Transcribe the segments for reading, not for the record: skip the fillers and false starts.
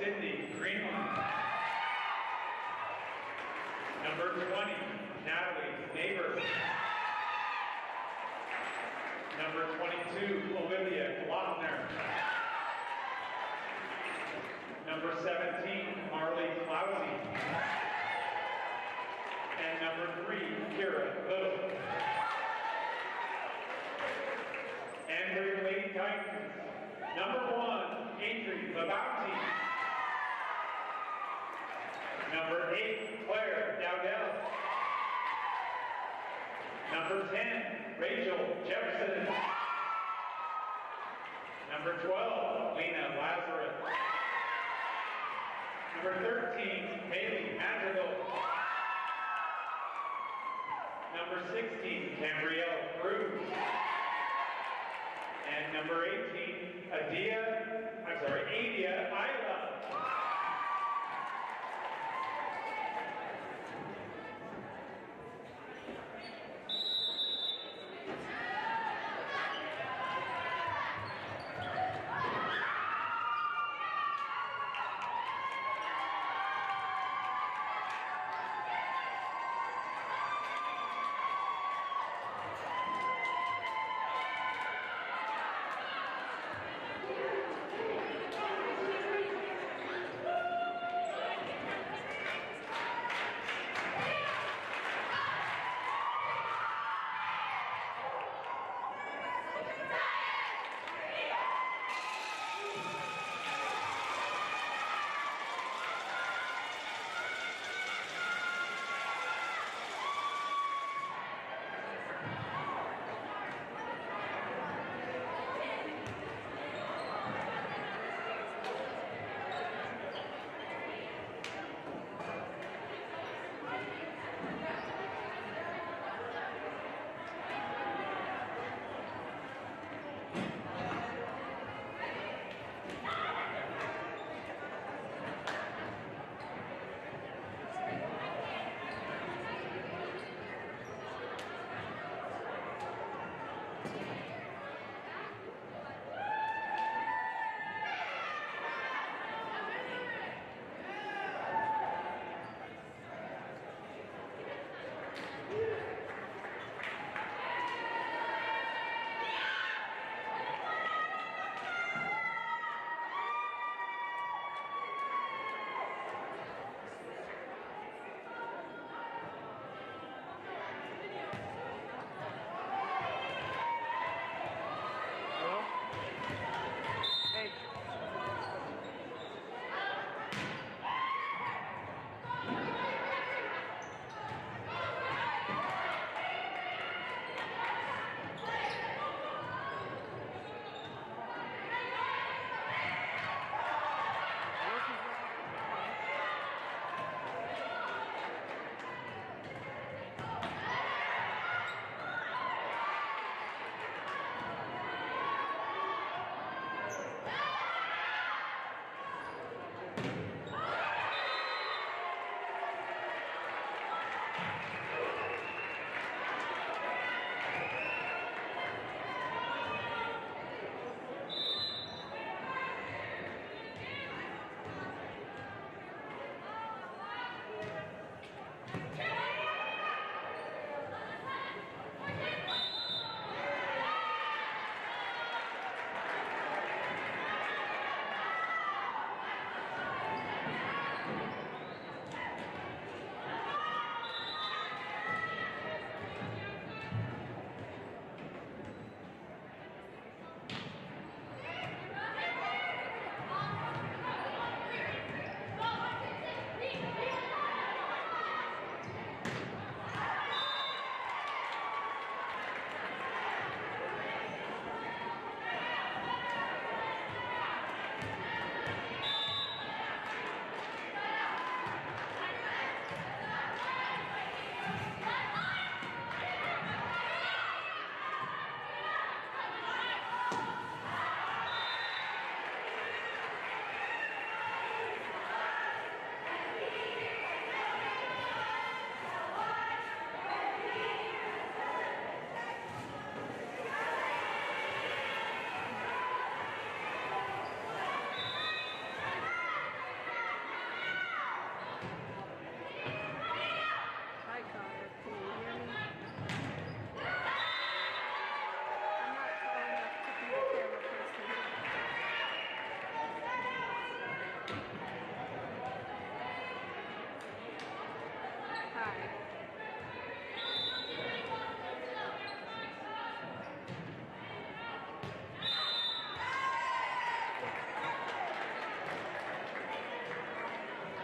Cindy Greenland. Number 20, Natalie Neighbor. Number 22, Olivia Glockner. Number 17, Marley Clousey. And number 3, Kira Little. And for your Lady Titans, number 1, Adri Labauti. Number 8, Claire Dowdell. Number 10, Rachel Jefferson. Number 12, Lena Lazarus. Number 13, Haley Madrigal. Number 16, Cambrielle Cruz. And number 18, Adia Isla.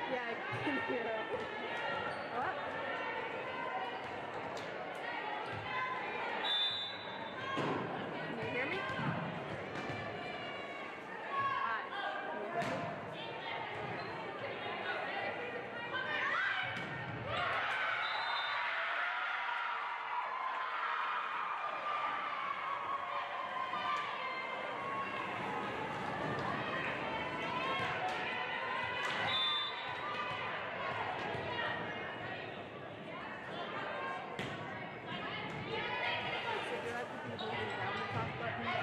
Yeah, I can hear it. What? Can you hear me? Hi. Can you hear me? So do I have to be holding down the top button?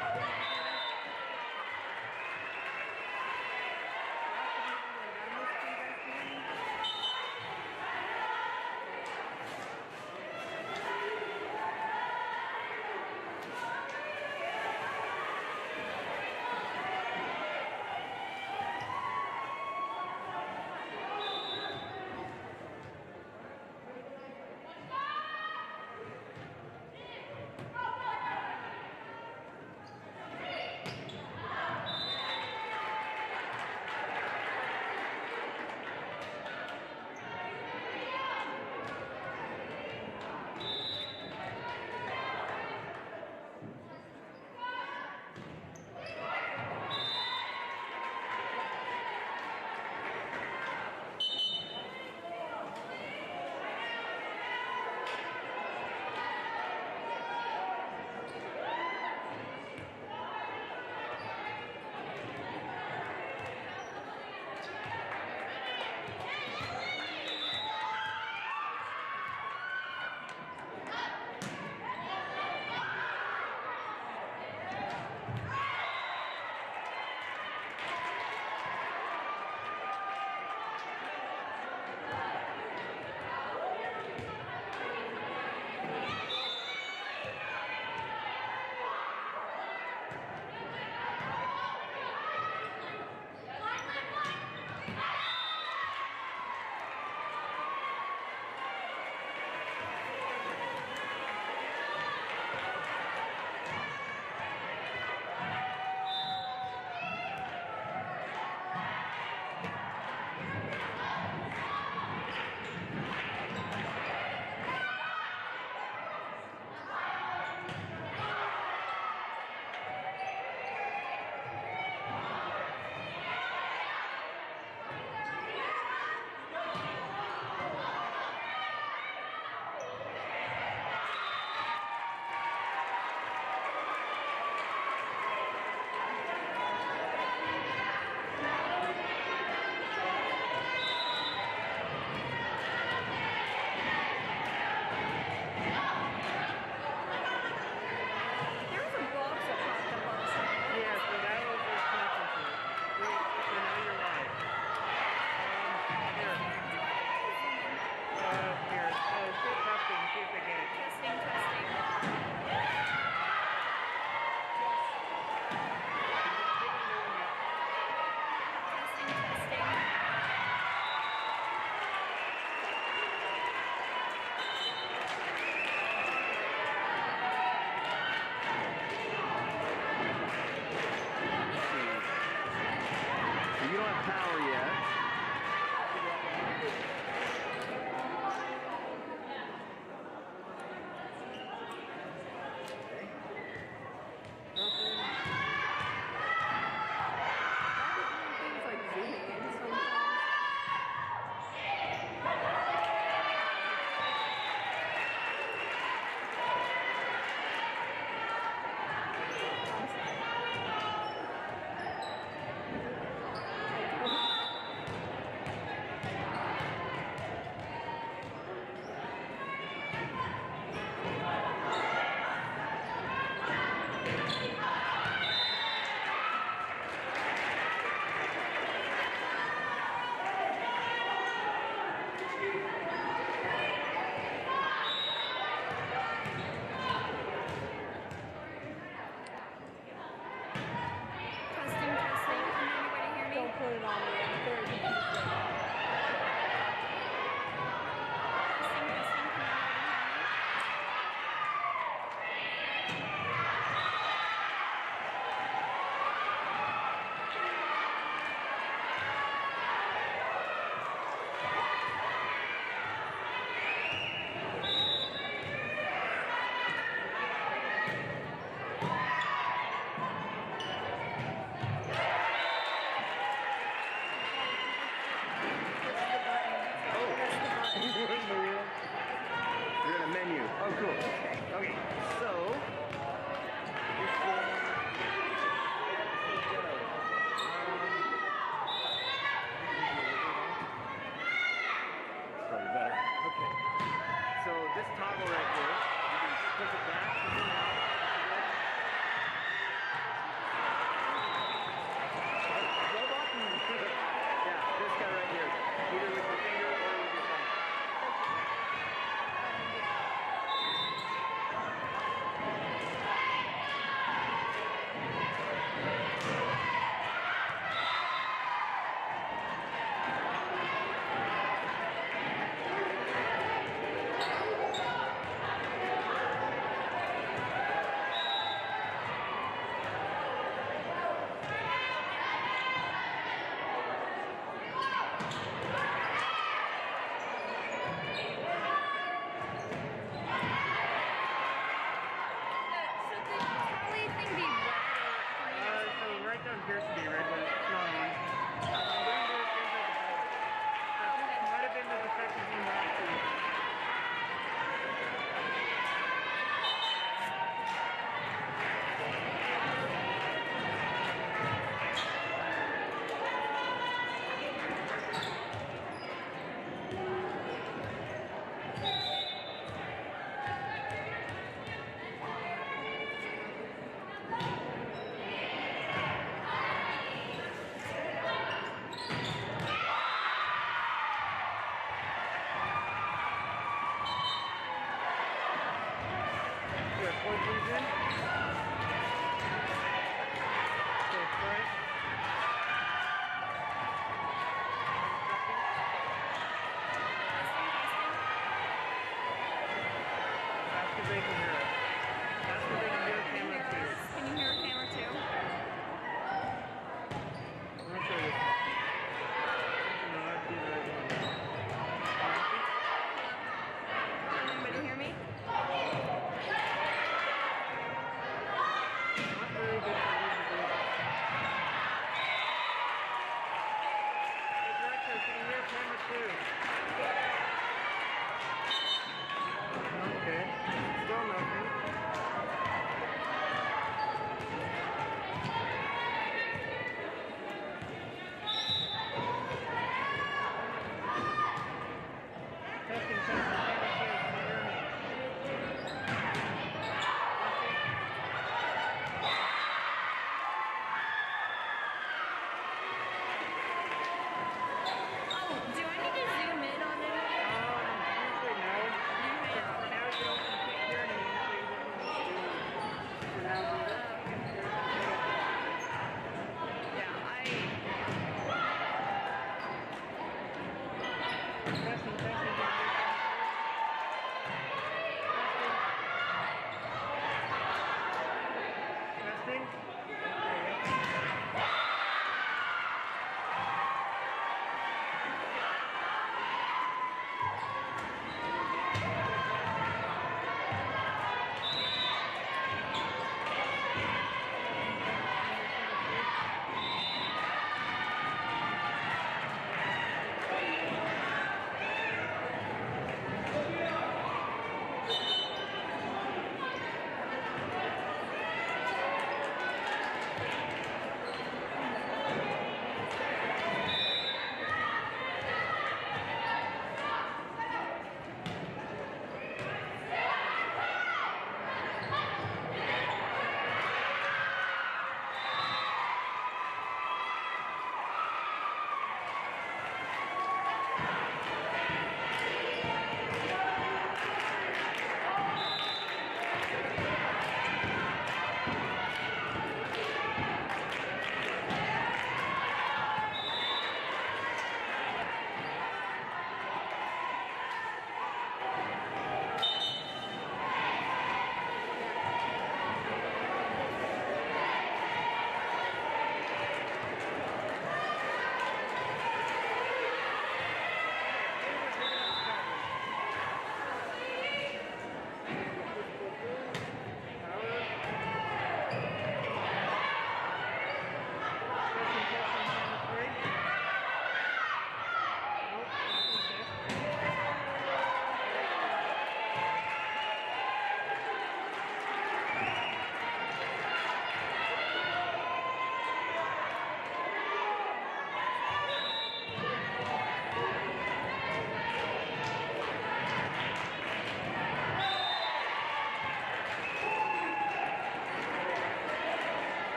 to be right, but it's not on. It might have been the defective game last week.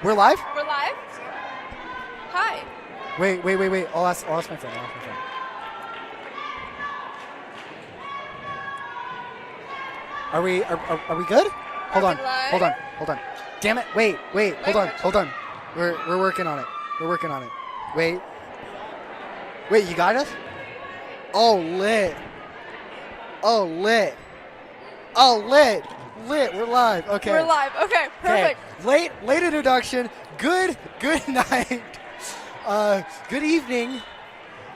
We're live? We're live? Hi. Wait. I'll ask my friend. Are we good? Hold on. Damn it. Wait. Hold on. We're working on it. Wait, you got us? Oh, lit. We're live. Okay. We're live. Okay, perfect. Okay. Late introduction. Good night. Good evening,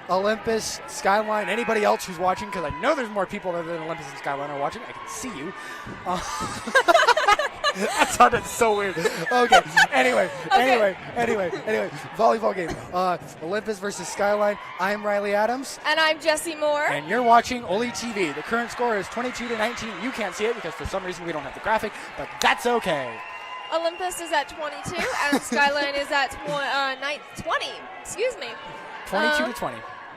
Olympus, Skyline, anybody else who's watching, because I know there's more people other than Olympus and Skyline are watching. I can see you. That sounded so weird. Okay. Anyway. Volleyball game. Olympus versus Skyline. I'm Riley Adams. And I'm Jesse Moore. And you're watching Oli TV. The current score is 22-19. You can't see it because for some reason we don't have the graphic, but that's okay. Olympus is at 22 and Skyline is at 20. Excuse me. 22-20.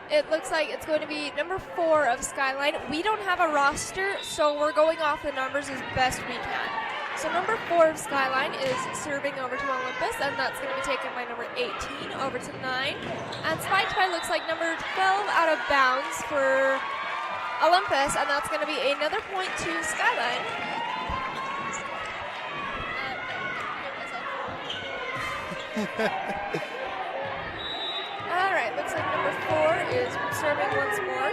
It looks like it's going to be number 4 of Skyline. We don't have a roster, so we're going off the numbers as best we can. So number 4 of Skyline is serving over to Olympus, and that's going to be taken by number 18 over to 9. And spiked by looks like number 12 out of bounds for Olympus, and that's going to be another point to Skyline. Alright, looks like number 4 is serving once more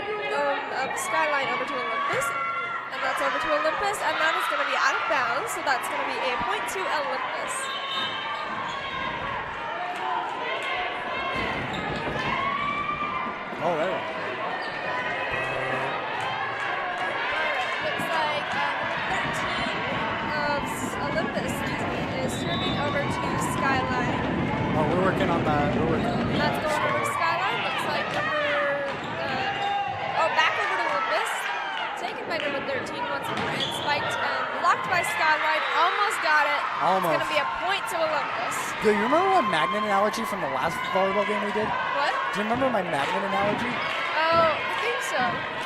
of Skyline over to Olympus. And that's over to Olympus, and that is going to be out of bounds, so that's going to be a point to Olympus. Oh, there. Looks like number 13 of Olympus is serving over to Skyline. Oh, we're working on that. And that's going over to Skyline. Looks like back over to Olympus. Taken by number 13 once more and spiked and blocked by Skyline. Almost got it. Almost. It's going to be a point to Olympus. Do you remember my magnet analogy from the last volleyball game we did? What? Do you remember my magnet analogy? Oh, I think so.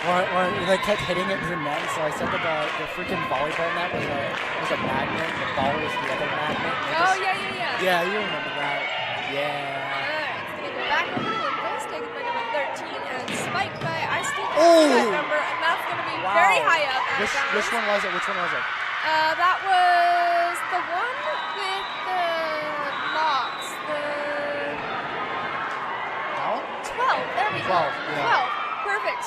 Or they kept hitting it to the net, so I said that the freaking volleyball net was a magnet, and the ball was the other magnet. Oh, yeah. Yeah, you remember that. Yeah. Alright, it's going to go back over to Olympus, taken by number 13 and spiked by Oh! that number, and that's going to be very high up. Which one was it? That was the one with the locks. That one? 12. There we go. 12, yeah. 12. Perfect.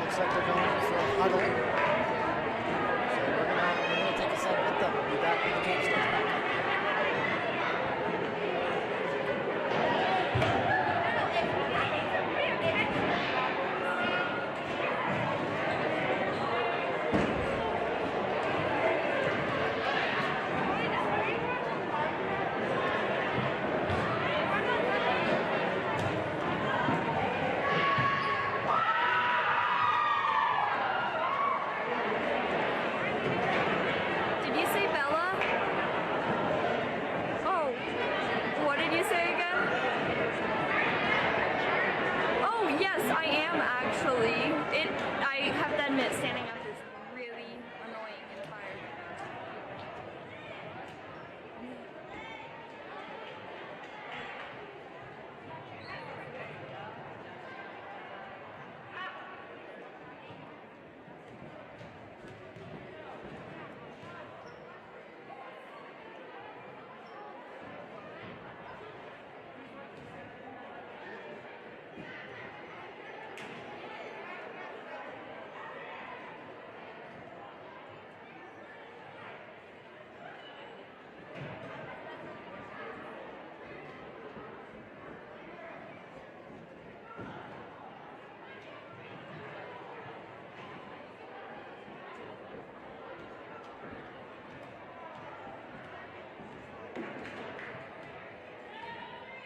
Looks like they're going for a huddle. So we're gonna take a set with them. We'll be back when the game starts back up. Did you say Bella? Oh, what did you say again? Oh, yes, I am actually. I have to admit, standing up is really annoying and tired.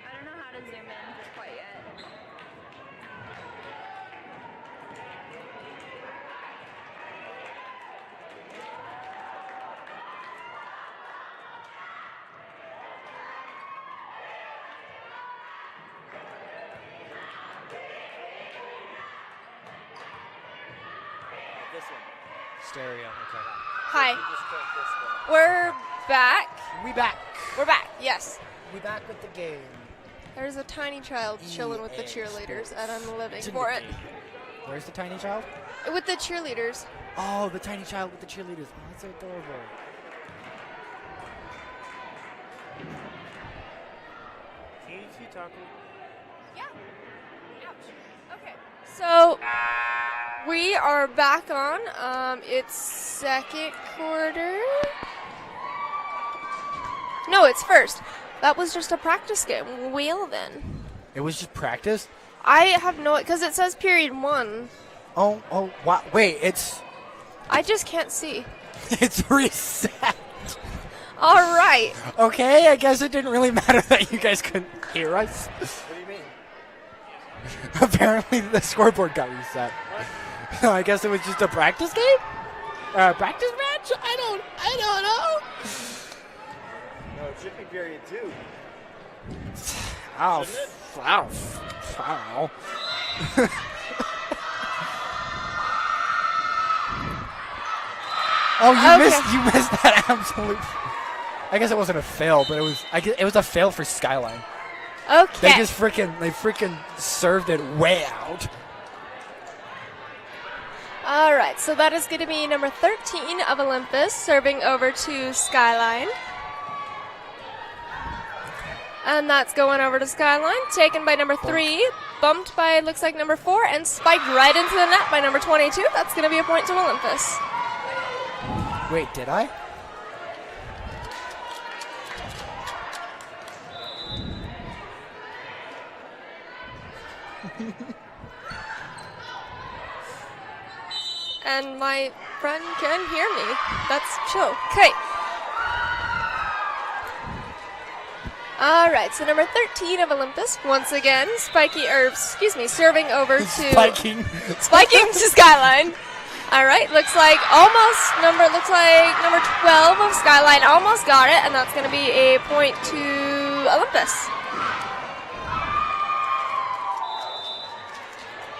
I don't know how to zoom in quite yet. This one. Stereo, okay. Hi. You just click this one. We're back. We back. We're back, yes. We back with the game. There's a tiny child chilling with the EA cheerleaders, Sports. and I'm living It's in for the it. game. Where's the tiny child? With the cheerleaders. Oh, the tiny child with the cheerleaders. Oh, that's so adorable. Can you keep talking? Yeah. Ouch. Okay. So we are back on. It's second quarter. No, it's first. That was just a practice game. Well then. It was just practice? I have no, because it says period 1. Oh, wow. Wait, it's I just can't see. it's reset. All right. Okay, I guess it didn't really matter that you guys couldn't hear us. What do you mean? Apparently the scoreboard got reset. I guess it was just a practice game? Practice match? I don't know. No, it should be period 2. Ow. Shouldn't it? Ow. Ow. Oh, you missed that absolute. I guess it wasn't a fail, but it was a fail for Skyline. Okay. They freaking served it way out. All right, so that is going to be number 13 of Olympus serving over to Skyline. And that's going over to Skyline, taken by number 3, bumped by, looks like number 4, and spiked right into the net by number 22. That's going to be a point to Olympus. Wait, did I? And my friend can hear me. That's chill. Okay. All right, so number 13 of Olympus, once again, serving over to... Spiking. Spiking to Skyline. All right, looks like number 12 of Skyline almost got it, and that's going to be a point to Olympus.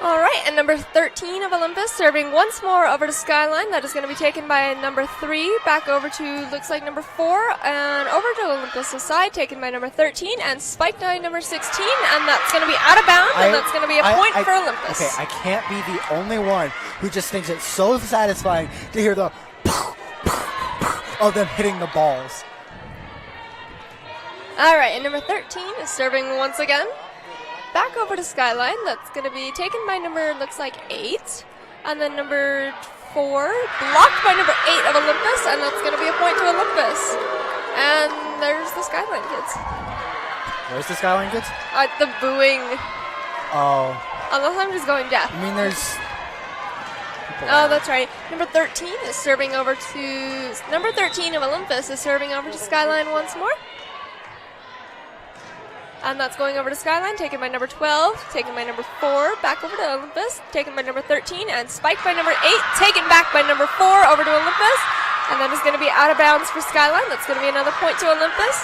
All right, and number 13 of Olympus serving once more over to Skyline. That is going to be taken by number 3, back over to, looks like number 4, and over to Olympus' side, taken by number 13, and spiked by number 16, and that's going to be out of bounds, and that's going to be a point for Olympus. Okay, I can't be the only one who just thinks it's so satisfying to hear the of them hitting the balls. All right, and number 13 is serving once again. Back over to Skyline. That's going to be taken by number, looks like 8. And then number 4, blocked by number 8 of Olympus, and that's going to be a point to Olympus. And there's the Skyline kids. Where's the Skyline kids? The booing. Oh. Unless I'm just going deaf. I mean, there's... Oh, that's right. Number 13 is serving over to... Number 13 of Olympus is serving over to Skyline once more. And that's going over to Skyline, taken by number 12, taken by number 4, back over to Olympus, taken by number 13, and spiked by number 8, taken back by number 4 over to Olympus. And that is going to be out of bounds for Skyline. That's going to be another point to Olympus.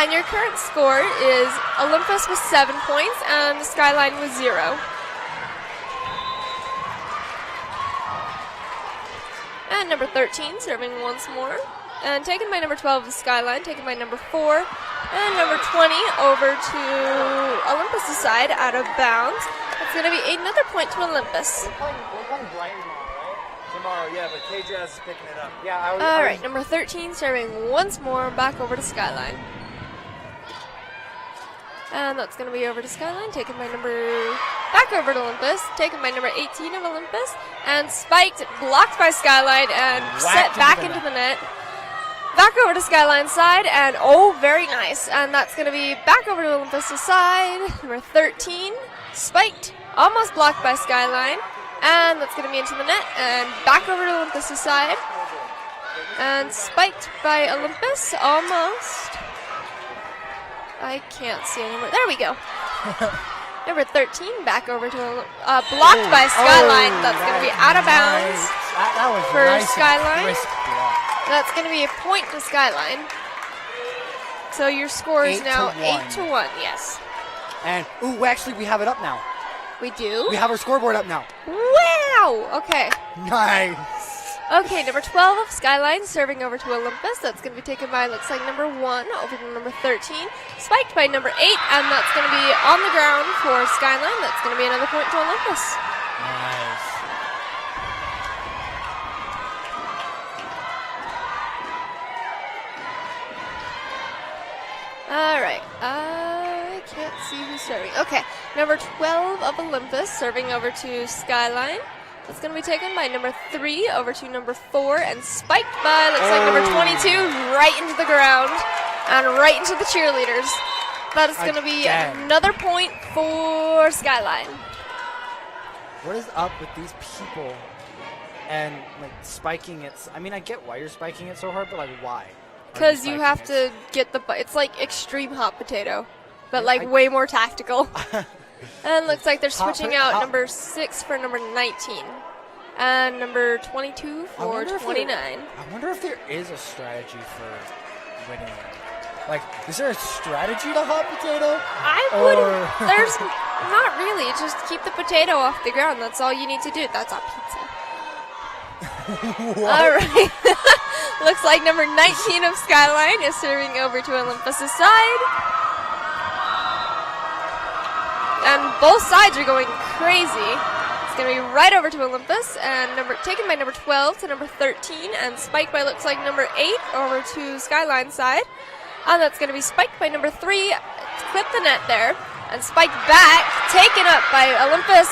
And your current score is Olympus with 7 points and Skyline with 0. And number 13 serving once more. And taken by number 12 is Skyline, taken by number 4. And number 20 over to Olympus' side, out of bounds. It's going to be another point to Olympus. We're playing Brighton tomorrow, yeah, but KJS is picking it up. Yeah, All right, number 13 serving once more, back over to Skyline. And that's going to be over to Skyline, taken by back over to Olympus, taken by number 18 of Olympus, and spiked, blocked by Skyline, and set back into the net. Back over to Skyline's side, and very nice. And that's going to be back over to Olympus' side. Number 13, spiked, almost blocked by Skyline. And that's going to be into the net, and back over to Olympus' side. And spiked by Olympus, almost. I can't see anymore. There we go. Number 13, back over to blocked by Skyline. That's going to be out of bounds that was for nice Skyline. That's That's going to be a point to Skyline. So your score is now 8-1. Yes. And actually, we have it up now. We do? We have our scoreboard up now. Wow! Okay. Nice. Okay, number 12 of Skyline serving over to Olympus. That's going to be taken by, looks like, number 1 over to number 13. Spiked by number 8, and that's going to be on the ground for Skyline. That's going to be another point to Olympus. Nice. All right. I can't see who's serving. Okay, number 12 of Olympus serving over to Skyline. That's going to be taken by number 3 over to number 4 and spiked by, looks like, number 22 right into the ground and right into the cheerleaders. That is going to be another point for Skyline. What is up with these people and spiking it? I mean, I get why you're spiking it so hard, but why? Because you have to get it's like extreme hot potato, but way more tactical. And looks like they're switching out number 6 for number 19. And number 22 for 29. I wonder if there is a strategy for winning. Is there a strategy to hot potato? There's not really. Just keep the potato off the ground. That's all you need to do. That's a pizza. All right. Looks like number 19 of Skyline is serving over to Olympus' side. And both sides are going crazy. It's going to be right over to Olympus and taken by number 12 to number 13 and spiked by, looks like, number 8 over to Skyline side. And that's going to be spiked by number 3. Clipped the net there. And spiked back. Taken up by Olympus.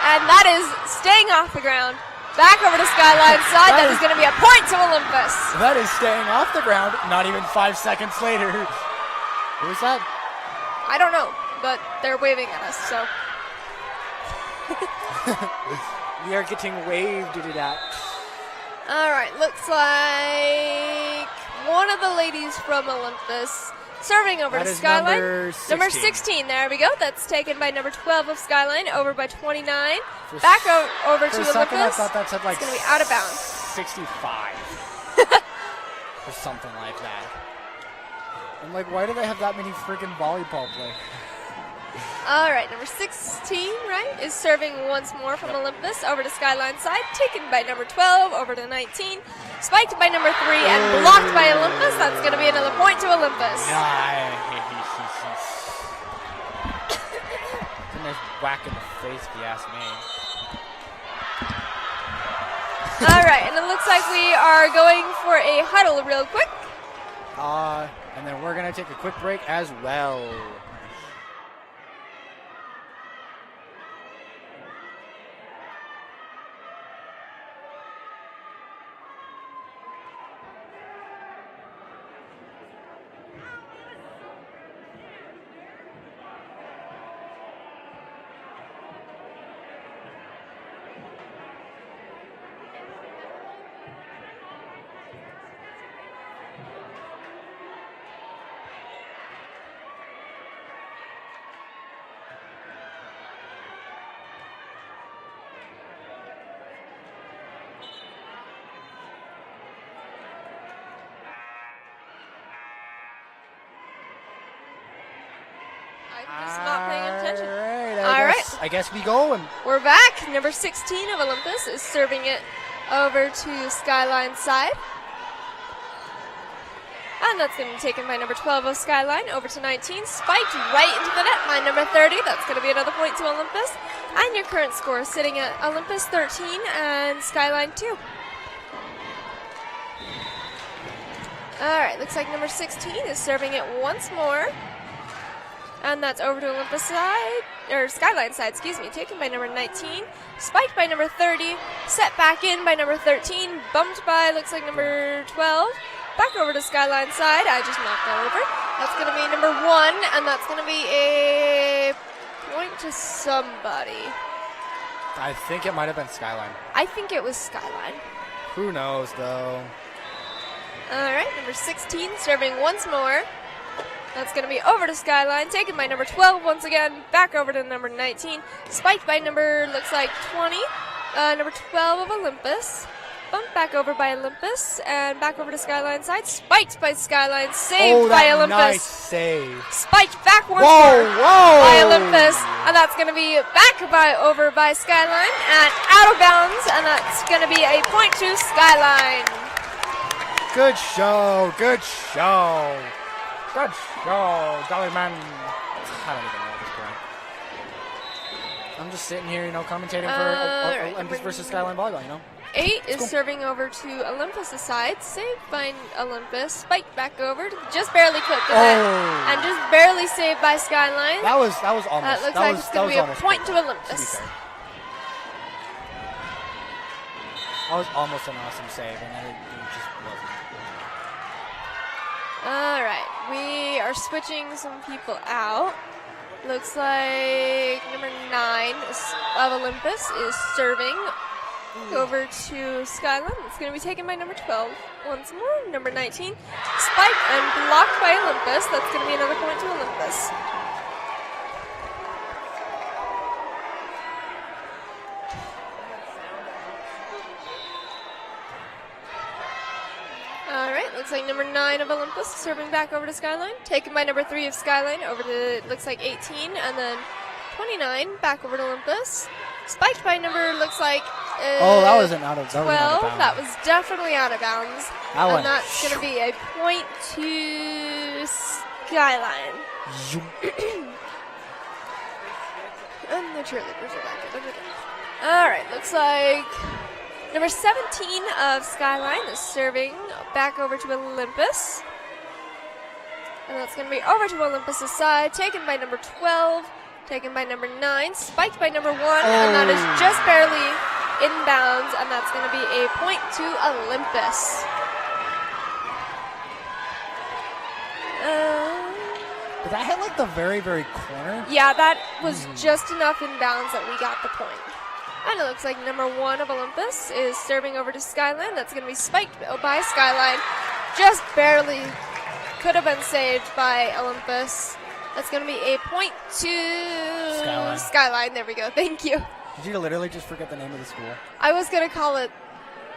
And that is staying off the ground. Back over to Skyline side. That is going to be a point to Olympus. That is staying off the ground. Not even 5 seconds later. Who was that? I don't know, but they're waving at us, so. We are getting waved to that. All right, looks like one of the ladies from Olympus serving over That to is Skyline. number 16, there we go. That's taken by number 12 of Skyline, over by 29. For Back over For to a second, I Olympus. thought that said like It's going to be out of bounds. 65. Or something like that. I'm like, why do they have that many freaking volleyball players? All right, number 16, right, is serving once more from Olympus over to Skyline side. Taken by number 12 over to 19. Spiked by number 3 and blocked by Olympus. That's going to be another point to Olympus. It's a nice whack in the face, if you ask me. All right, and it looks like we are going for a huddle real quick. And then we're going to take a quick break as well. I'm just not paying attention. All right. I guess we go. And We're back. Number 16 of Olympus is serving it over to Skyline side. And that's going to be taken by number 12 of Skyline over to 19. Spiked right into the net by number 30. That's going to be another point to Olympus. And your current score is sitting at Olympus 13 and Skyline 2. All right, looks like number 16 is serving it once more. And that's over to Olympus side, or Skyline side, excuse me, taken by number 19. Spiked by number 30. Set back in by number 13. Bumped by, looks like number 12. Back over to Skyline side. I just knocked that over. That's going to be number 1, and that's going to be a point to somebody. I think it might have been Skyline. I think it was Skyline. Who knows, though? All right, number 16 serving once more. That's going to be over to Skyline, taken by number 12 once again, back over to number 19. Spiked by number, looks like 20, number 12 of Olympus. Bumped back over by Olympus, and back over to Skyline side. Spiked by Skyline, saved by Olympus. Nice save. Spiked back once Whoa, more whoa. by Olympus, and that's going to be back over by Skyline, and out of bounds, and that's going to be a point to Skyline. Good show. Good show. Good show, Dolly Man. I don't even know at this point. I'm just sitting here, commentating for Olympus versus Skyline Volleyball, 8 is serving over to Olympus' side, saved by Olympus, spiked back over, just barely clipped the net, and just barely saved by Skyline. That was almost. That looks like it's going to be a point to Olympus. That was almost an awesome save, and then it just wasn't. All right, we are switching some people out. Looks like number 9 of Olympus is serving over to Skyline. It's going to be taken by number 12 once more. Number 19, spiked and blocked by Olympus. That's going to be another point to Olympus. All right, looks like number 9 of Olympus serving back over to Skyline. Taken by number 3 of Skyline over to, looks like 18, and then 29 back over to Olympus. Spiked by number, looks like that wasn't out of 12. That was definitely out of bounds. And that's going to be a point to Skyline. And the cheerleaders are back. All right, looks like number 17 of Skyline is serving back over to Olympus. And that's going to be over to Olympus' side, taken by number 12, taken by number 9, spiked by number 1, and that is just barely inbounds, and that's going to be a point to Olympus. Did that hit like the very, very corner? Yeah, that was just enough inbounds that we got the point. And it looks like number 1 of Olympus is serving over to Skyline. That's going to be spiked by Skyline. Just barely could have been saved by Olympus. That's going to be a point to Skyline. There we go. Thank you. Did you literally just forget the name of the school? I was going to call it,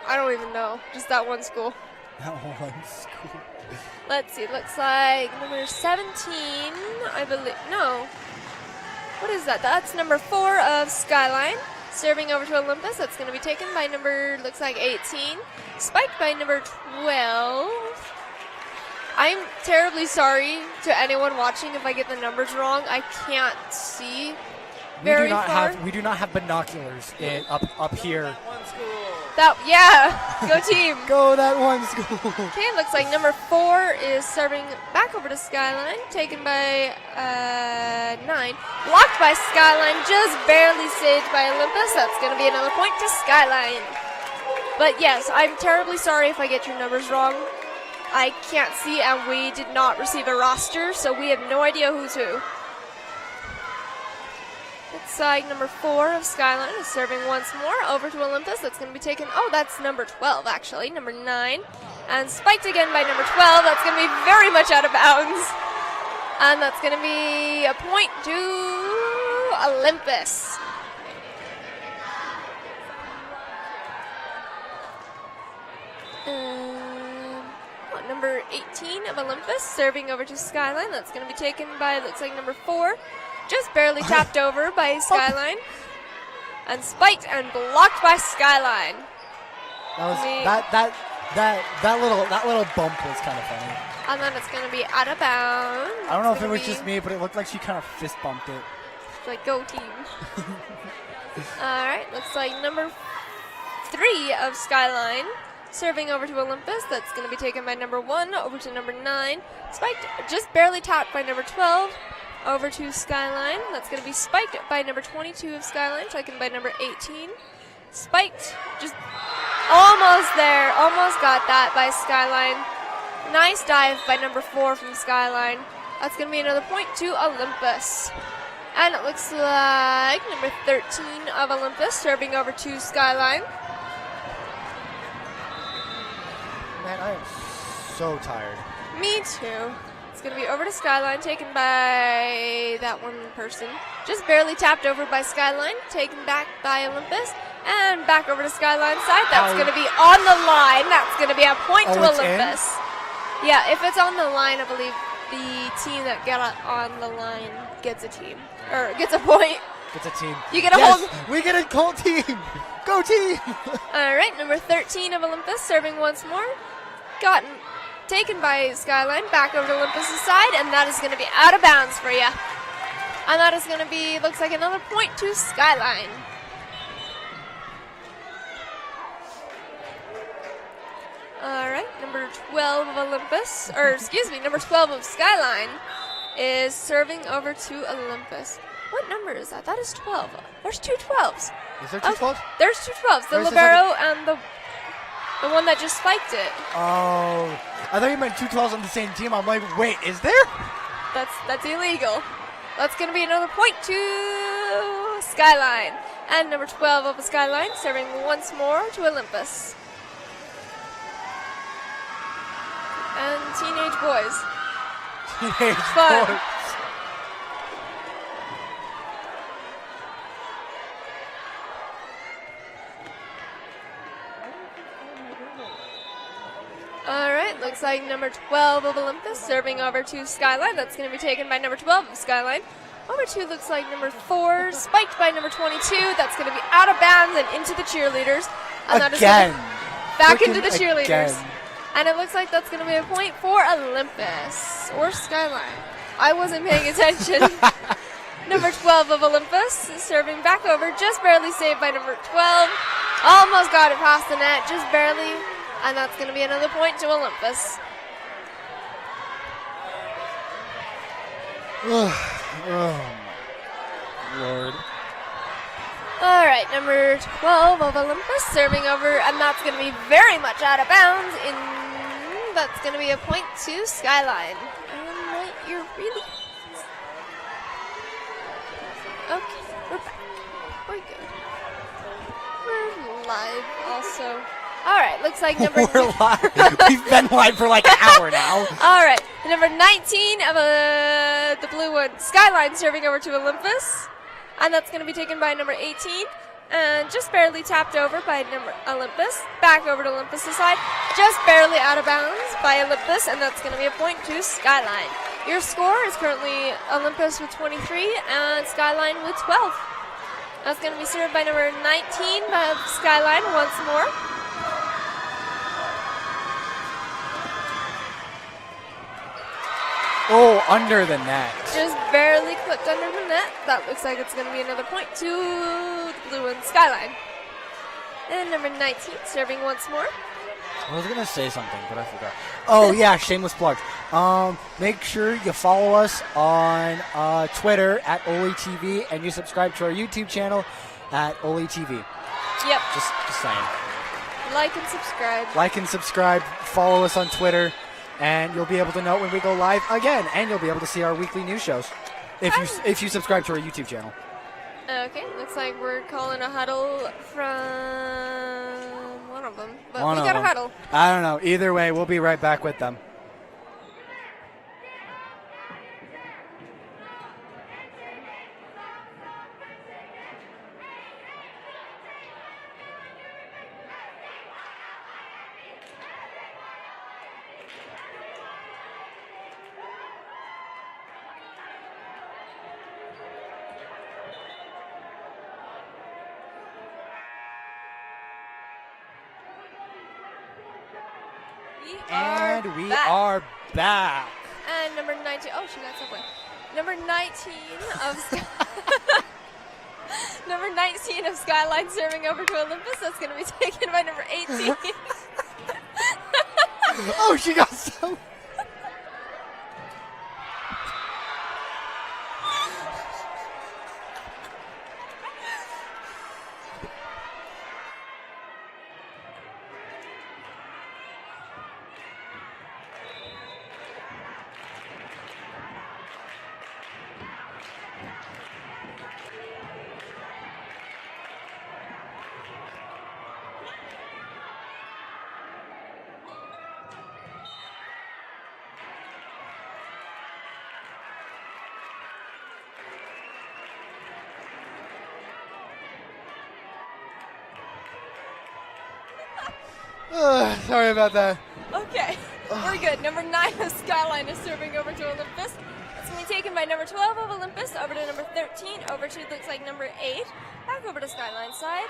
I don't even know, just that one school. That one school. Let's see. It looks like number 17, I believe. No. What is that? That's number 4 of Skyline. Serving over to Olympus. That's going to be taken by number, looks like 18. Spiked by number 12. I'm terribly sorry to anyone watching if I get the numbers wrong. I can't see very far. We do not have binoculars up here. Go team. Go that one school. Okay, it looks like number 4 is serving back over to Skyline, taken by 9. Blocked by Skyline, just barely saved by Olympus. That's going to be another point to Skyline. But yes, I'm terribly sorry if I get your numbers wrong. I can't see, and we did not receive a roster, so we have no idea who's who. It's like number 4 of Skyline is serving once more over to Olympus. That's going to be taken. Oh, that's number 12, actually. Number 9. And spiked again by number 12. That's going to be very much out of bounds. And that's going to be a point to Olympus. Number 18 of Olympus serving over to Skyline. That's going to be taken by, looks like number 4. Just barely tapped over by Skyline. And spiked and blocked by Skyline. That little bump was kind of funny. And then it's going to be out of bounds. I don't know if it was just me, but it looked like she kind of fist bumped it. Like, go team. All right, looks like number 3 of Skyline serving over to Olympus. That's going to be taken by number 1 over to number 9. Spiked, just barely tapped by number 12 over to Skyline. That's going to be spiked by number 22 of Skyline, taken by number 18. Spiked, just almost there, almost got that by Skyline. Nice dive by number 4 from Skyline. That's going to be another point to Olympus. And it looks like number 13 of Olympus serving over to Skyline. Man, I am so tired. Me too. It's going to be over to Skyline, taken by that one person. Just barely tapped over by Skyline, taken back by Olympus, and back over to Skyline side. That's going to be on the line. That's going to be a point to Olympus. Yeah, if it's on the line, I believe the team that got on the line gets a team. Or gets a point. Gets a team. You get a whole... We get a whole team. Go team. All right, number 13 of Olympus serving once more. Gotten taken by Skyline, back over to Olympus' side, and that is going to be out of bounds for you. And that is going to be, looks like another point to Skyline. All right, number 12 of Olympus, or excuse me, number 12 of Skyline is serving over to Olympus. What number is that? That is 12. There's 2 12s. Is there 2 12s? There's 2 12s. The libero and the one that just spiked it. Oh, I thought you meant 2 12s on the same team. I'm like, wait, is there? That's illegal. That's going to be another point to Skyline. And number 12 of the Skyline serving once more to Olympus. And teenage boys. Teenage Fun. boys. Alright, looks like number 12 of Olympus serving over to Skyline. That's going to be taken by number 12 of Skyline. Number 2 looks like number 4, spiked by number 22. That's going to be out of bounds and into the cheerleaders. And that is back into the cheerleaders. Again. And it looks like that's going to be a point for Olympus or Skyline. I wasn't paying attention. Number 12 of Olympus is serving back over, just barely saved by number 12. Almost got it past the net, just barely. And that's going to be another point to Olympus. Oh, Lord. All right, number 12 of Olympus serving over, and that's going to be very much out of bounds. That's going to be a point to Skyline. And you're really... Okay, we're back. We're good. We're live also. All right, looks like number... We're live. We've been live for like an hour now. All right, number 19 of the blue one, Skyline serving over to Olympus. And that's going to be taken by number 18. And just barely tapped over by number Olympus. Back over to Olympus' side. Just barely out of bounds by Olympus. And that's going to be a point to Skyline. Your score is currently Olympus with 23 and Skyline with 12. That's going to be served by number 19 of Skyline once more. Oh, under the net. Just barely clipped under the net. That looks like it's going to be another point to the blue and Skyline. And number 19 serving once more. I was going to say something, but I forgot. Oh, yeah, shameless plug. Make sure you follow us on Twitter at OliTV, and you subscribe to our YouTube channel at OliTV. Yep. Just saying. Like and subscribe. Like and subscribe. Follow us on Twitter. And you'll be able to know when we go live again, and you'll be able to see our weekly news shows if you subscribe to our YouTube channel. Okay, looks like we're calling a huddle from one of them, but One we of got a them. huddle. I don't know. Either way, we'll be right back with them. We are back. And number 19, oh, she got subway. Number 19 of number 19 of Skyline serving over to Olympus. That's going to be taken by number 18. Oh, she got so. Sorry about that. Okay, we're good. Number 9 of Skyline is serving over to Olympus. It's going to be taken by number 12 of Olympus, over to number 13, over to, looks like, number 8, back over to Skyline's side.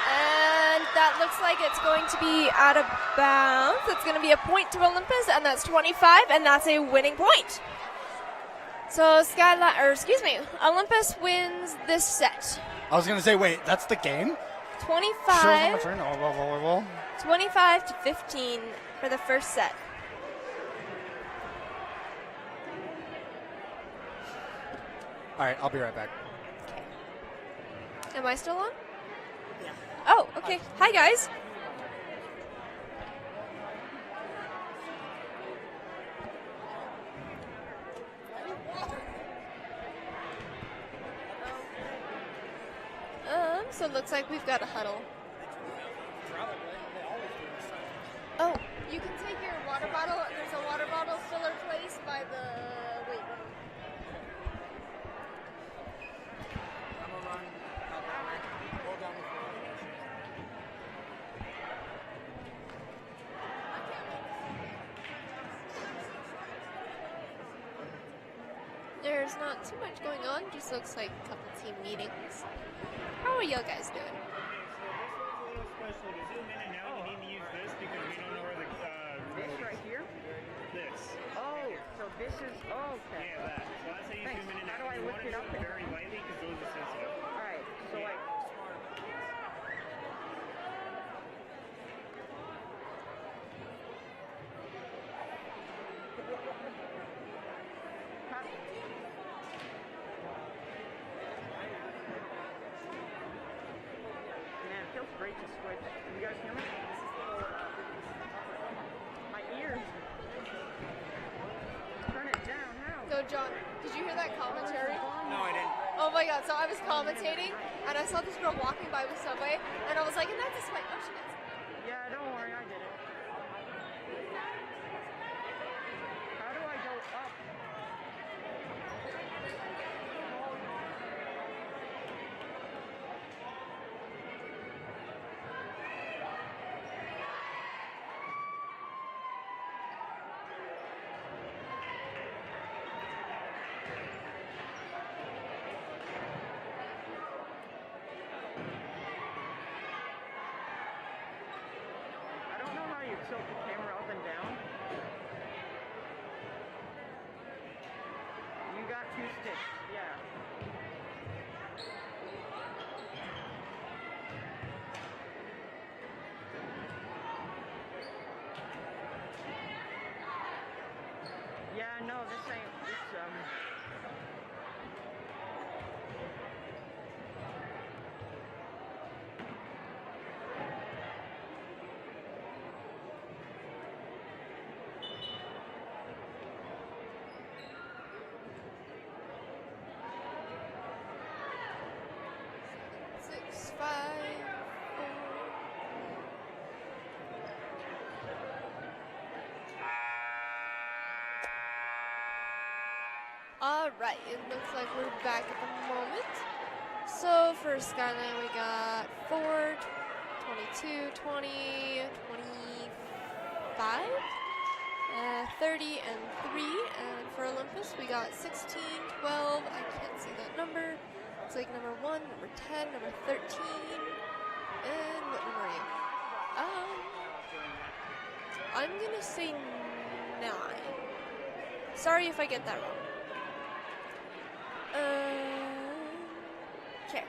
And that looks like it's going to be out of bounds. It's going to be a point to Olympus, and that's 25, and that's a winning point. So Skyline, or excuse me, Olympus wins this set. I was going to say, wait, that's the game? 25 Volleyball. 25 to 15 for the first set. All right, I'll be right back. Am I still on? Yeah. Oh, okay. Hi, guys. So it looks like we've got a huddle. Oh, you can take your water bottle. There's a water bottle filler place by the weight room. There's not too much going on, just looks like a couple team meetings. How are you guys doing? So this one's a little special. To zoom in and out, you need to use this because we don't know where the This right here? this. Oh, so this is, oh, okay. Yeah, that. So that's how you Thanks. zoom in and How out. do I You lift want to it up zoom and- very lightly because those are sensitive. All right, so Yeah. like, great to switch. Can you guys hear me? My ears. Turn it down. How? So John, did you hear that commentary? No, I didn't. Oh my god, so I was commentating and I saw this girl walking by with Subway and I was like, and that's a swipe. Oh, she is. Yeah, don't worry, I did it. How do I go up? I don't know how you tilt the camera up and down. You got 2 sticks, yeah. Yeah, no, this ain't, Six, five, four. All right, it looks like we're back at the moment. So for Skyline, we got 4, 22, 20, 25, 30, and 3. And for Olympus, we got 16, 12. I can't see that number. It's like number 1, number 10, number 13. And what number are you? I'm gonna say 9. Sorry if I get that wrong. Okay.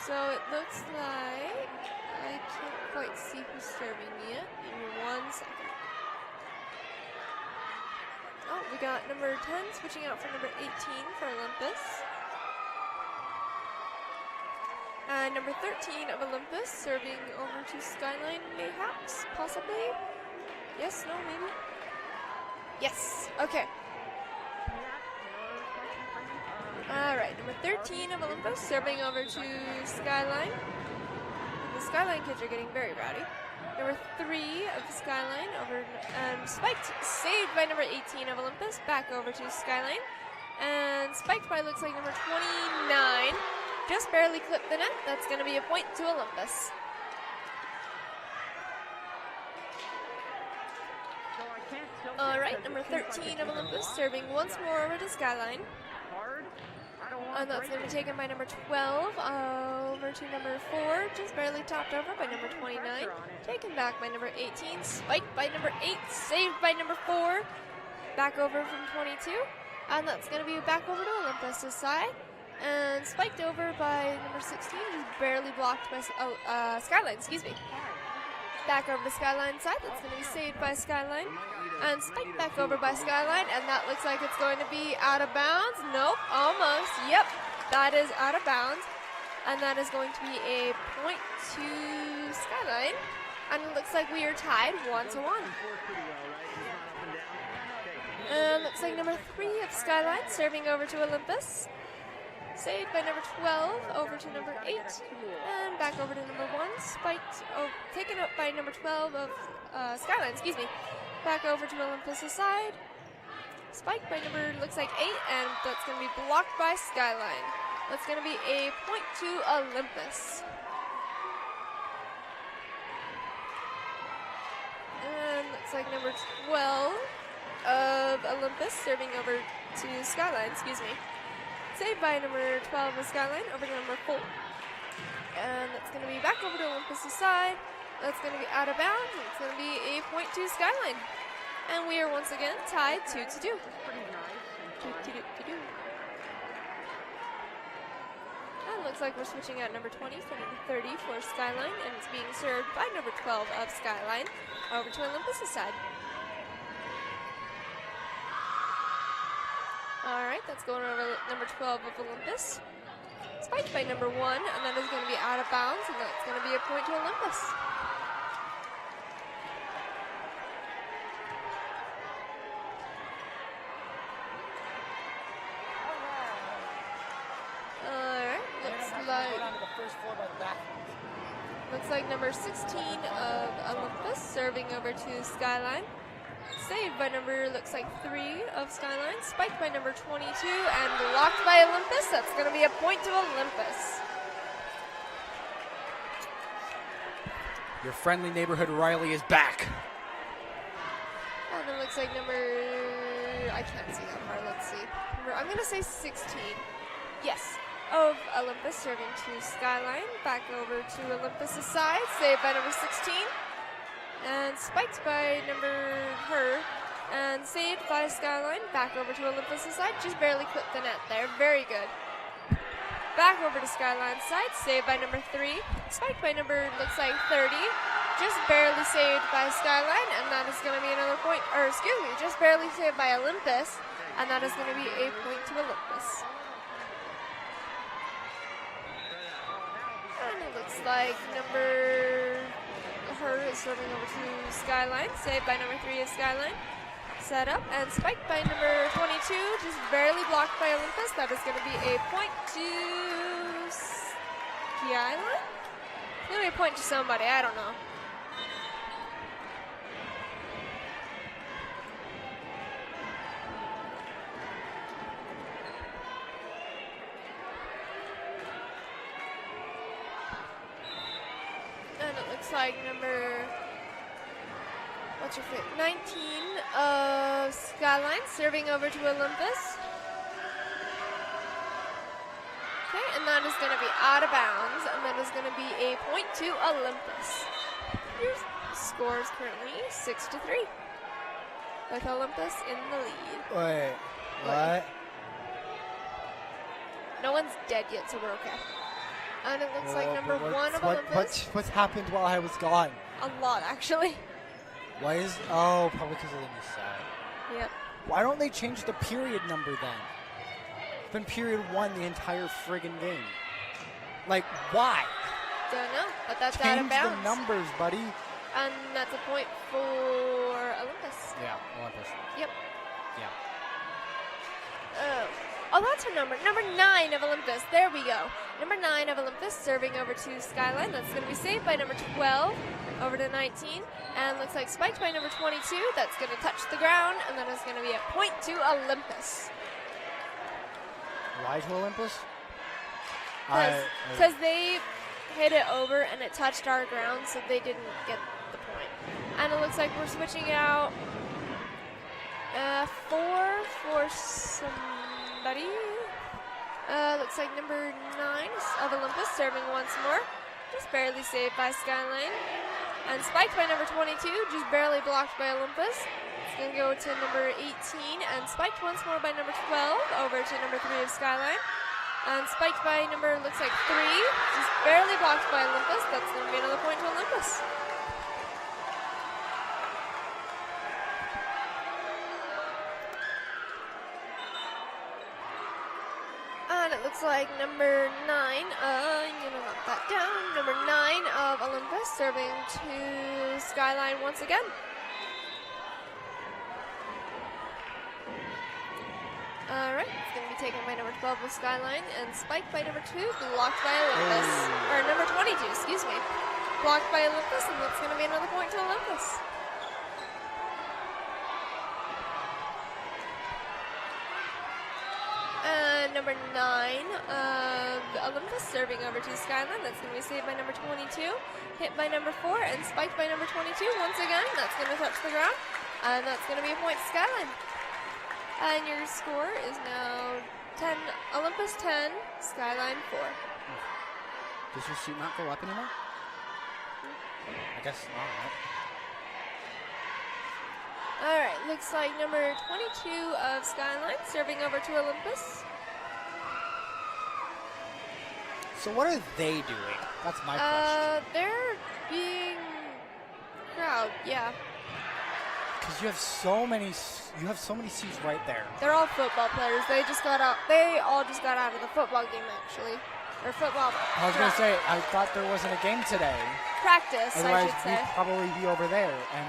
So it looks like I can't quite see who's serving yet. Give me 1 second. Oh, we got number 10 switching out for number 18 for Olympus. And number 13 of Olympus serving over to Skyline, mayhaps, possibly. Yes, no, maybe. Yes, okay. All right, number 13 of Olympus serving over to Skyline. And the Skyline kids are getting very rowdy. Number 3 of Skyline over spiked, saved by number 18 of Olympus, back over to Skyline. And spiked by looks like number 29. Just barely clipped the net. That's going to be a point to Olympus. All right, number 13 of Olympus serving once more over to Skyline. And that's going to be taken by number 12 over to number 4, just barely topped over by number 29. Taken back by number 18, spiked by number 8, saved by number 4, back over from 22. And that's going to be back over to Olympus' side. And spiked over by number 16, just barely blocked by Skyline, excuse me. Back over to Skyline side, that's going to be saved by Skyline. And spiked back over by Skyline, and that looks like it's going to be out of bounds. Nope, almost. Yep, that is out of bounds. And that is going to be a point to Skyline. And it looks like we are tied 1-1. And looks like number 3 of Skyline serving over to Olympus. Saved by number 12 over to number 8. And back over to number 1. Spiked, taken up by number 12 of Skyline, excuse me. Back over to Olympus' side. Spiked by number, looks like 8, and that's going to be blocked by Skyline. That's going to be a point to Olympus. And looks like number 12 of Olympus serving over to Skyline, excuse me. Saved by number 12 of Skyline over to number 4. And that's going to be back over to Olympus' side. That's going to be out of bounds, and it's going to be a point to Skyline. And we are once again tied 2-2. And it looks like we're switching out number 20 for number 30 for Skyline, and it's being served by number 12 of Skyline over to Olympus' side. All right, that's going over number 12 of Olympus. Spiked by number 1, and that is going to be out of bounds, and that's going to be a point to Olympus. Alright, looks like number 16 of Olympus serving over to Skyline. Saved by looks like 3 of Skyline. Spiked by number 22 and blocked by Olympus. That's going to be a point to Olympus. Your friendly neighborhood Riley is back. And it looks like I can't see that far. Let's see. I'm going to say 16. Yes. Of Olympus serving to Skyline. Back over to Olympus' side. Saved by number 16. And spiked by her. And saved by Skyline. Back over to Olympus' side. Just barely clipped the net there. Very good. Back over to Skyline's side. Saved by number 3. Spiked by looks like 30. Just barely saved by Skyline. And that is going to be another point. Or excuse me. Just barely saved by Olympus. And that is going to be a point to Olympus. And it looks like her is serving over to Skyline. Saved by number 3 of Skyline. Set up and spiked by number 22. Just barely blocked by Olympus. That is going to be a point to Skyline. It's going to be a point to somebody. I don't know. And it looks like what's your fit? 19 of Skyline serving over to Olympus. Okay, and that is going to be out of bounds, and that is going to be a point to Olympus. Your score is currently 6-3, with Olympus in the lead. Wait, what? No one's dead yet, so we're okay. And it looks like number 1 of Olympus. What's happened while I was gone? A lot, actually. Why is... Oh, probably because of the new side. Yep. Why don't they change the period number then? It's been period 1 the entire friggin' game. Like, why? Don't know, but that's out of bounds. Change the numbers, buddy. And that's a point for Olympus. Yeah, Olympus. Yep. Yeah. Oh, that's her number. Number 9 of Olympus. There we go. Number 9 of Olympus serving over to Skyline. That's going to be saved by number 12 over to 19. And looks like spiked by number 22. That's going to touch the ground. And that is going to be a point to Olympus. Why to Olympus? Because they hit it over and it touched our ground, so they didn't get the point. And it looks like we're switching out 4 for somebody. Looks like number 9 of Olympus serving once more. Just barely saved by Skyline. And spiked by number 22, just barely blocked by Olympus. It's going to go to number 18 and spiked once more by number 12 over to number 3 of Skyline. And spiked by looks like 3, just barely blocked by Olympus. That's going to be another point to Olympus. And it looks like number 9, I'm going to knock that down. Number 9 of Olympus serving to Skyline once again. Alright, it's going to be taken by number 12 of Skyline and spiked by number 2, blocked by Olympus. Or number 22, excuse me. Blocked by Olympus, and that's going to be another point to Olympus. Number 9 of Olympus serving over to Skyline. That's going to be saved by number 22. Hit by number 4 and spiked by number 22 once again. That's going to touch the ground. And that's going to be a point to Skyline. And your score is now 10, Olympus 10, Skyline 4. Does your suit not go up anymore? I guess not, right? Alright, looks like number 22 of Skyline serving over to Olympus. So what are they doing? That's my question. They're being crowd, yeah. Because you have so many seats right there. They're all football players. They all just got out of the football game, actually. or football. I was going to say, I thought there wasn't a game today. Practice, I Otherwise, should say. we'd probably be over there. And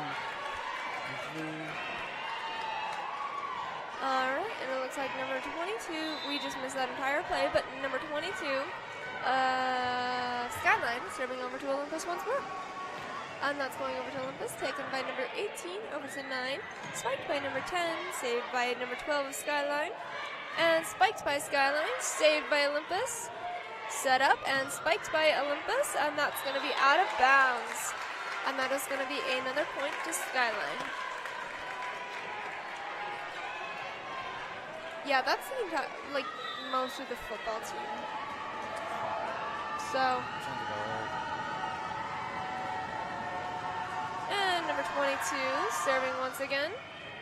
All right, and it looks like number 22, we just missed that entire play, but number 22, Skyline, serving over to Olympus once more. And that's going over to Olympus, taken by number 18, over to 9, spiked by number 10, saved by number 12 of Skyline, and spiked by Skyline, saved by Olympus, set up and spiked by Olympus, and that's going to be out of bounds. And that is going to be another point to Skyline. Yeah, that's the entire, like, most of the football team. So, and number 22, serving once again.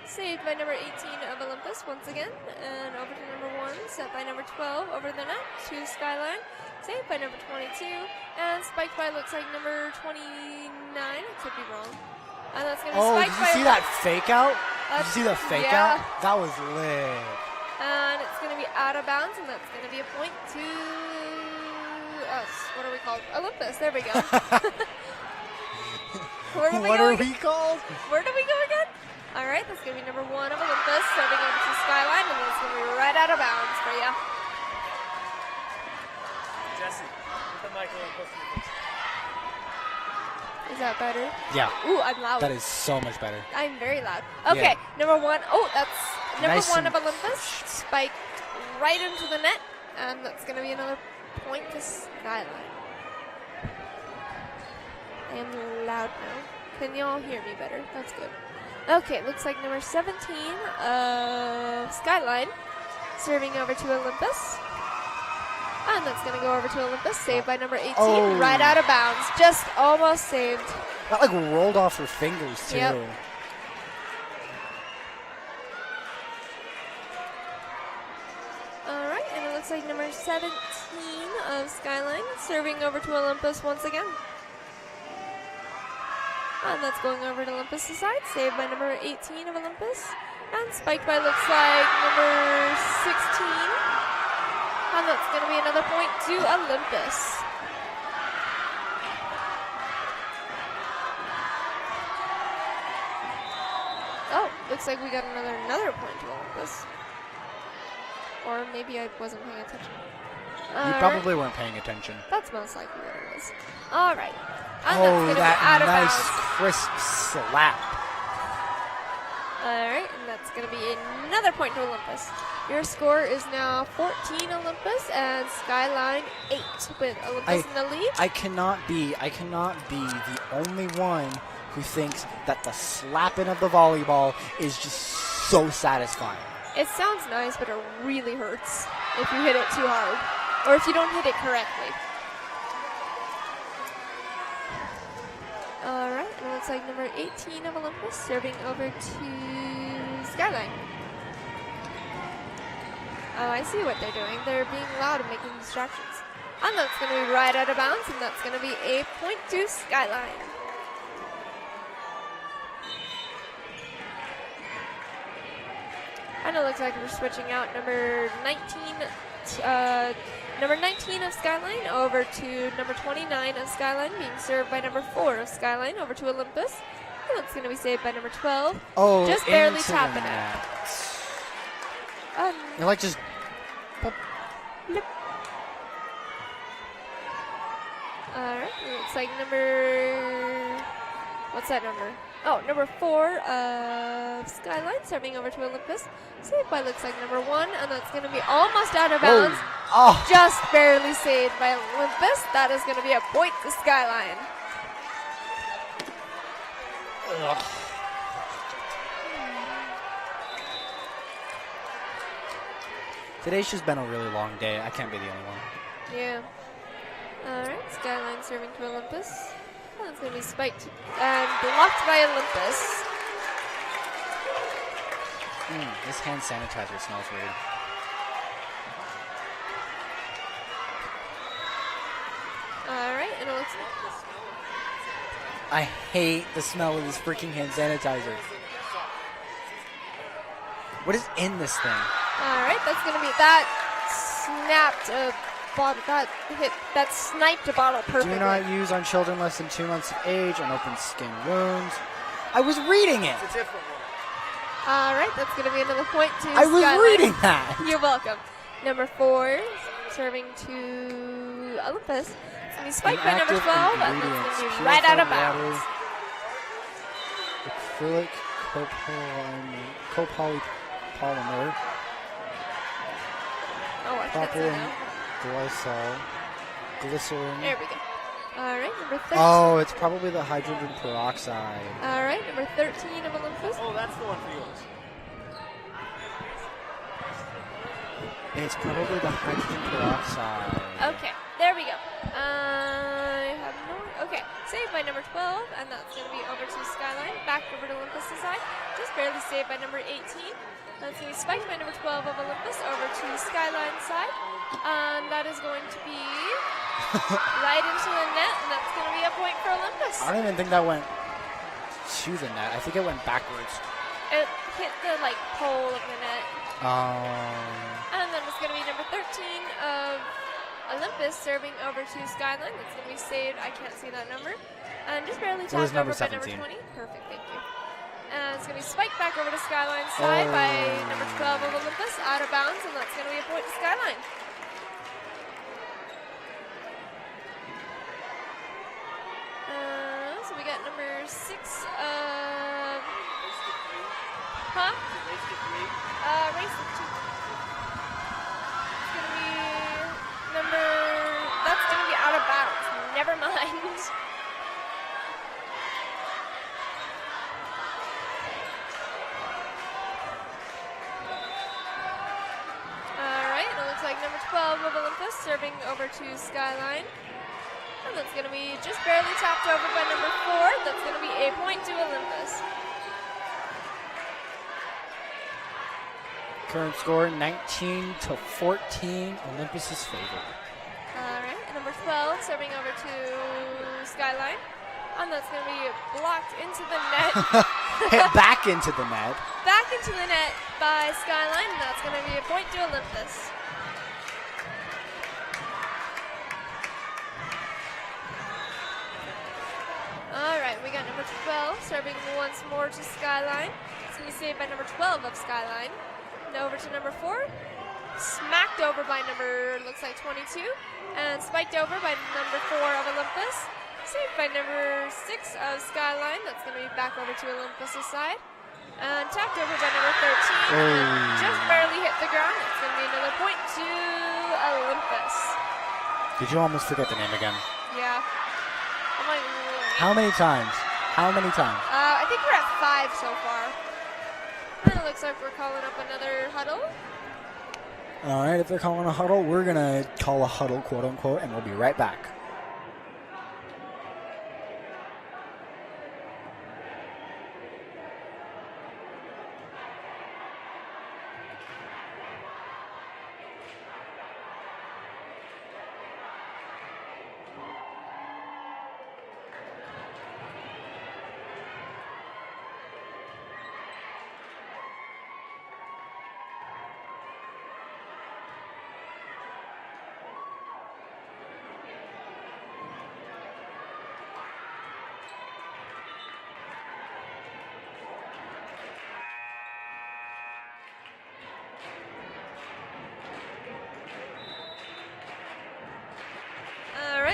Saved by number 18 of Olympus once again. And over to number 1, set by number 12 over the net to Skyline. Saved by number 22. And spiked by, looks like number 29. I could be wrong. And that's going to be spiked by... did you see that fake out? Did you see the fake out? That was lit. And it's going to be out of bounds, and that's going to be a point to us. What are we called? Olympus. There we go. What are we called? Where do we go again? All right, that's going to be number 1 of Olympus, serving over to Skyline, and that's going to be right out of bounds for you. Jesse, put the mic a little closer to your face. Is that better? Yeah. Ooh, I'm loud. That is so much better. I'm very loud. Okay, number 1. Oh, that's number Nice 1 of and- Olympus. Spiked right into the net, and that's going to be another point to Skyline. I am loud now. Can y'all hear me better? That's good. Okay, looks like number 17 of Skyline, serving over to Olympus. And that's going to go over to Olympus, saved by number 18, right out of bounds. Just almost saved. That like rolled off her fingers too. Yep. All right, and it looks like number 17 of Skyline, serving over to Olympus once again. And that's going over to Olympus' side, saved by number 18 of Olympus. And spiked by, looks like, number 16. And that's going to be another point to Olympus. Oh, looks like we got another point to Olympus. Or maybe I wasn't paying attention. You probably weren't paying attention. That's most likely what it was. All right. And Oh, that's gonna be out that of nice bounds. crisp slap. All right, and that's going to be another point to Olympus. Your score is now 14 Olympus and Skyline 8 with Olympus in the lead. I cannot be the only one who thinks that the slapping of the volleyball is just so satisfying. It sounds nice, but it really hurts if you hit it too hard or if you don't hit it correctly. All right, and it looks like number 18 of Olympus serving over to Skyline. Oh, I see what they're doing. They're being loud and making distractions. And that's going to be right out of bounds, and that's going to be a point to Skyline. And it looks like we're switching out number 19 of Skyline over to number 29 of Skyline, being served by number 4 of Skyline over to Olympus. And that's going to be saved by number 12. Oh, just barely into tapping the it. net. Um, You're like just. Alright, looks like number... What's that number? Oh, number 4 of Skyline serving over to Olympus. Saved by, looks like number 1, and that's going to be almost out of bounds. Oh. Just barely saved by Olympus. That is going to be a point to Skyline. Ugh. Today's just been a really long day. I can't be the only one. Yeah. Alright, Skyline serving to Olympus. That's going to be spiked and blocked by Olympus. This hand sanitizer smells weird. Alright, and it looks like I hate the smell of this freaking hand sanitizer. What is in this thing? Alright, that's going to be that snapped a bottle. That sniped a bottle perfectly. Do not use on children less than 2 months of age on open skin wounds. I was reading it. It's a different one. All right, that's going to be another point to I was Skyline. reading that. You're welcome. Number 4, serving to Olympus. It's going to be spiked by number 12, and it's going to be right out of bounds. Acrylic copolymer. Oh, I can't see Propylene now. glycol. Glycerin. There we go. All right, number 13. Oh, it's probably the hydrogen peroxide. All right, number 13 of Olympus. Oh, that's the one for yours. It's probably the hydrogen peroxide. Okay, there we go. I have no. Okay, saved by number 12, and that's going to be over to Skyline. Back over to Olympus' side. Just barely saved by number 18. That's going to be spiked by number 12 of Olympus over to Skyline's side. And that is going to be right into the net, and that's going to be a point for Olympus. I don't even think that went to the net. I think it went backwards. It hit the pole of the net. And then it's going to be number 13 of Olympus serving over to Skyline. That's going to be saved. I can't see that number. And just barely It was tapped over number by number 17. 20. Perfect, thank you. And it's going to be spiked back over to Skyline's side by number 12 of Olympus, out of bounds, and that's going to be a point to Skyline. So we got number 6 of... Huh? Race to 2. It's going to be number... That's going to be out of bounds. Never mind. Alright, it looks like number 12 of Olympus serving over to Skyline. And that's going to be just barely tapped over by number 4. That's going to be a point to Olympus. Current score 19-14. Olympus' favor. Alright, and number 12 serving over to Skyline. And that's going to be blocked into the net. Hit back into the net. Back into the net by Skyline, and that's going to be a point to Olympus. Alright, we got number 12 serving once more to Skyline. It's going to be saved by number 12 of Skyline. And over to number 4. Smacked over by number, looks like 22. And spiked over by number 4 of Olympus. Saved by number 6 of Skyline. That's going to be back over to Olympus' side. And tapped over by number 13. And just barely hit the ground. It's going to be another point to Olympus. Did you almost forget the name again? Yeah. I'm like, How many times? How many times? I think we're at 5 so far. And it looks like we're calling up another huddle. All right, if they're calling a huddle, we're going to call a huddle, quote unquote, and we'll be right back.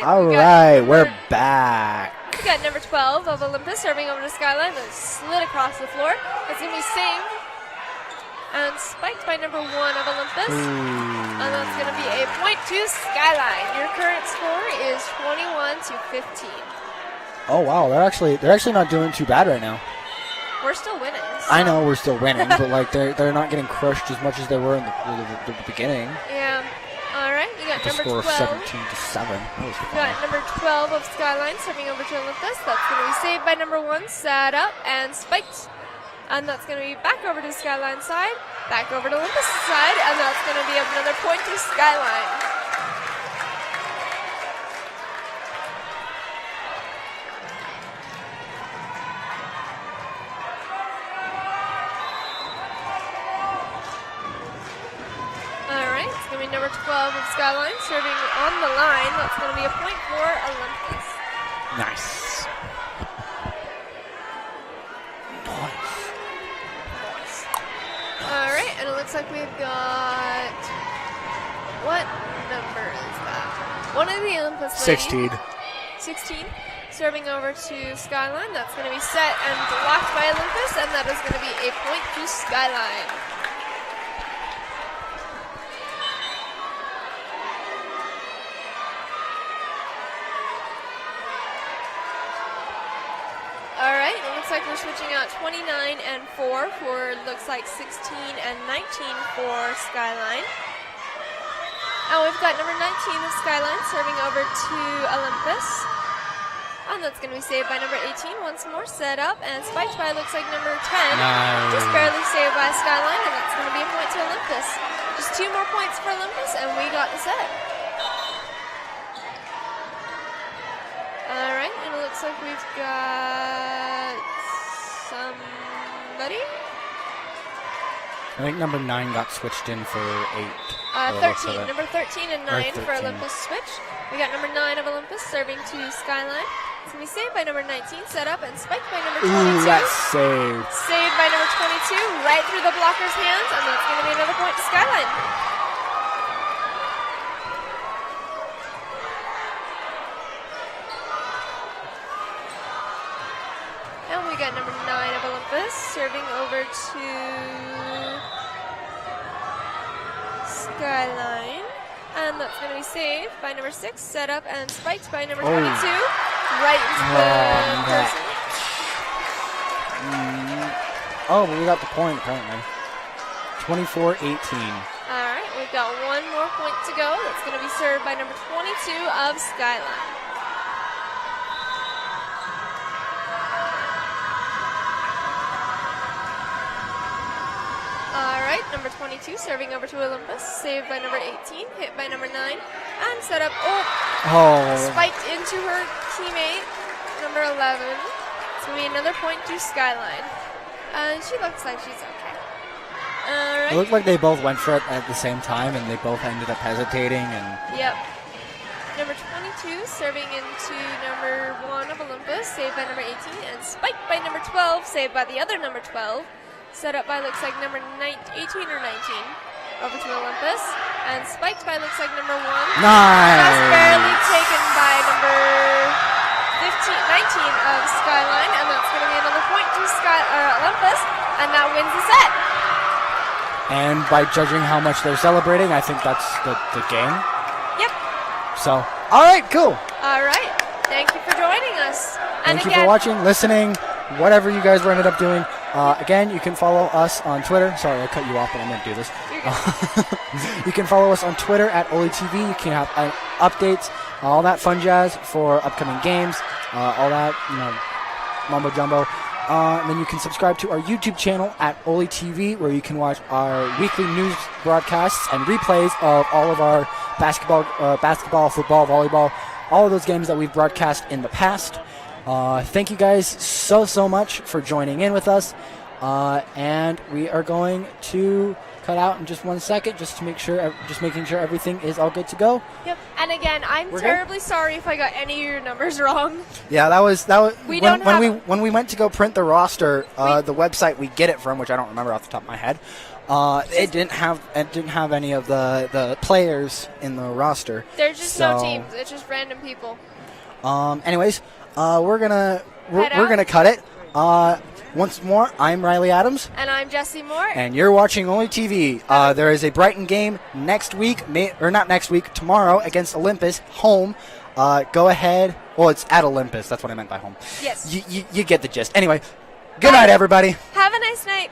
All right, we're back. We got number 12 of Olympus serving over to Skyline that slid across the floor. It's going to be saved and spiked by number 1 of Olympus. And that's going to be a point to Skyline. Your current score is 21-15. Oh wow, they're actually not doing too bad right now. We're still winning. So. I know we're still winning, but like they're not getting crushed as much as they were in the beginning. Yeah. All right, we got The number score 12. of 17-7. That was We fun. got number 12 of Skyline serving over to Olympus. That's going to be saved by number 1, sat up and spiked. And that's going to be back over to Skyline side, back over to Olympus side, and that's going to be another point to Skyline. All right, it's going to be number number 12 of Skyline, serving on the line. That's going to be a point for Olympus. Nice. All right, and it looks like we've got, what number is that? One of the Olympus ladies. 16. 16, serving over to Skyline. That's going to be set and blocked by Olympus, and that is going to be a point to Skyline. All right, it looks like we're switching out 29 and 4 for looks like 16 and 19 for Skyline. And we've got number 19 of Skyline serving over to Olympus. And that's going to be saved by number 18 once more. Set up and spiked by looks like number 10. Nice. Just barely saved by Skyline, and that's going to be a point to Olympus. Just 2 more points for Olympus, and we got the set. All right, and it looks like we've got somebody. I think number 9 got switched in for 8. 13. Number 13 and 9 for 13. Olympus switch. We got number 9 of Olympus serving to Skyline. It's going to be saved by number 19, set up and spiked by number 22. Ooh, that's saved. Saved by number 22, right through the blocker's hands, and that's going to be another point to Skyline. And we got number 9 of Olympus serving over to Skyline. And that's going to be saved by number 6, set up and spiked by number 22. Right into the person. Oh, but we got the point apparently. 24-18. All right, we've got 1 more point to go. That's going to be served by number 22 of Skyline. All right, number 22 serving over to Olympus. Saved by number 18, hit by number 9, and set up. Spiked into her teammate, number 11. It's going to be another point to Skyline. And she looks like she's okay. All right. It looked like they both went for it at the same time, and they both ended up hesitating. And Yep. Number 22 serving into number 1 of Olympus, saved by number 18, and spiked by number 12, saved by the other number 12. Set up by looks like number 18 or 19 over to Olympus, and spiked by looks like number 1. Nice. That's barely taken by number 19 of Skyline, and that's going to be another point to Olympus, and that wins the set. And by judging how much they're celebrating, I think that's the game. Yep. So, all right, cool. All right. Thank you for joining us. And Thank you for watching, listening, whatever you guys ended up doing. Again, you can follow us on Twitter. Sorry, I cut you off, but I'm going to do this. You can follow us on Twitter at OlyTV. You can have updates, all that fun jazz for upcoming games, all that, mumbo jumbo. And then you can subscribe to our YouTube channel at OlyTV, where you can watch our weekly news broadcasts and replays of all of our basketball, football, volleyball, all of those games that we've broadcast in the past. Thank you guys so much for joining in with us. And we are going to cut out in just 1 second, just making sure everything is all good to go. Yep. And again, I'm terribly sorry if I got any of your numbers wrong. Yeah, that was when we went to go print the roster, the website we get it from, which I don't remember off the top of my head. It didn't have any of the players in the roster. There's just no teams. It's just random people. Anyways, we're gonna cut it. Once more, I'm Riley Adams. And I'm Jesse Moore. And you're watching OlyTV. There is a Brighton game next week, tomorrow against Olympus, home. Go ahead. Well, it's at Olympus. That's what I meant by home. Yes. You get the gist. Anyway, good night, everybody. Have a nice night.